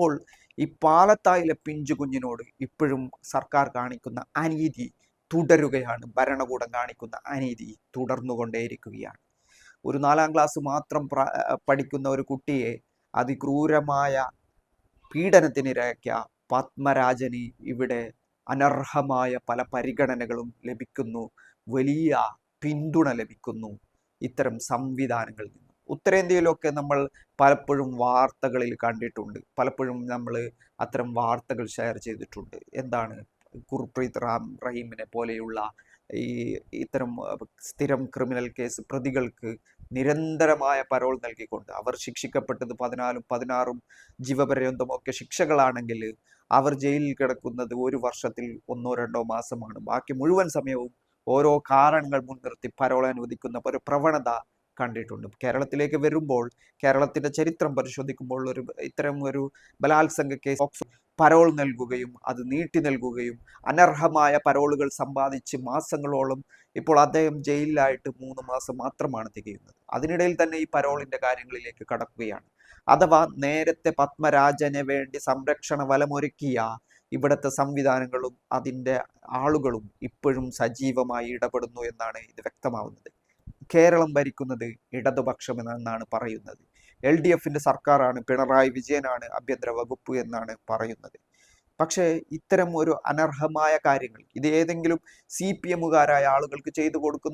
അപ്പോൾ ഈ പാലത്തായിലെ പിഞ്ചു കുഞ്ഞിനോട് ഇപ്പോഴും സർക്കാർ കാണിക്കുന്ന അനീതി തുടരുകയാണ്. ഭരണകൂടം കാണിക്കുന്ന അനീതി തുടർന്നുകൊണ്ടേയിരിക്കുകയാണ്. ഒരു 4ാം ക്ലാസ് മാത്രം പഠിക്കുന്ന ഒരു കുട്ടിയെ അതിക്രൂരമായ പീഡനത്തിനിരയാക്കിയ പത്മരാജന് ഇവിടെ അനർഹമായ പല പരിഗണനകളും ലഭിക്കുന്നു, വലിയ പിന്തുണ ലഭിക്കുന്നു ഇത്തരം സംവിധാനങ്ങളിൽ നിന്ന്. ഉത്തരേന്ത്യയിലൊക്കെ നമ്മൾ പലപ്പോഴും വാർത്തകളിൽ കണ്ടിട്ടുണ്ട്, പലപ്പോഴും നമ്മൾ അത്തരം വാർത്തകൾ ഷെയർ ചെയ്തിട്ടുണ്ട്. എന്താണ്, ഗുർപ്രീത് റഹീമിനെ പോലെയുള്ള ഇത്തരം സ്ഥിരം ക്രിമിനൽ കേസ് പ്രതികൾക്ക് നിരന്തരമായ പരോൾ നൽകിക്കൊണ്ട് അവർ ശിക്ഷിക്കപ്പെട്ടത് 14ഉം 16ഉം ജീവപര്യന്തമോ ഒക്കെ ശിക്ഷകളാണെങ്കിൽ അവർ ജയിലിൽ കിടക്കുന്നത് 1 വർഷത്തിൽ 1-2 മാസമാണ്. ബാക്കി മുഴുവൻ സമയവും ഓരോ കാരണങ്ങൾ മുൻനിർത്തി പരോൾ അനുവദിക്കുന്ന ഒരു പ്രവണത കണ്ടിട്ടുണ്ട്. കേരളത്തിലേക്ക് വരുമ്പോൾ കേരളത്തിന്റെ ചരിത്രം പരിശോധിക്കുമ്പോൾ ഇത്തരം ഒരു ബലാത്സംഗ കേസ് പരോൾ നൽകുകയും അത് നീട്ടി നൽകുകയും അനർഹമായ പരോളുകൾ സമ്പാദിച്ച് മാസങ്ങളോളം ഇപ്പോൾ അദ്ദേഹം ജയിലിലായിട്ട് 3 മാസം മാത്രമാണ് തികയുന്നത്. അതിനിടയിൽ തന്നെ ഈ പരോളിന്റെ കാര്യങ്ങളിലേക്ക് കടക്കുകയാണ്. അഥവാ നേരത്തെ പത്മരാജന് വേണ്ടി സംരക്ഷണ വലമൊരുക്കിയ ഇവിടുത്തെ സംവിധാനങ്ങളും അതിൻ്റെ ആളുകളും ഇപ്പോഴും സജീവമായി ഇടപെടുന്നു എന്നാണ് ഇത് വ്യക്തമാവുന്നത്. കേരളം ഭരിക്കുന്നത് ഇടതുപക്ഷം എന്നാണ് പറയുന്നത്. LDFന്റെ സർക്കാരാണ്, പിണറായി വിജയനാണ് ആഭ്യന്തര വകുപ്പ് എന്നാണ് പറയുന്നത്. പക്ഷേ ഇത്തരം ഒരു അനർഹമായ കാര്യങ്ങൾ ഇത് ഏതെങ്കിലും CPM ആളുകൾക്ക് ചെയ്തു കൊടുക്കുന്ന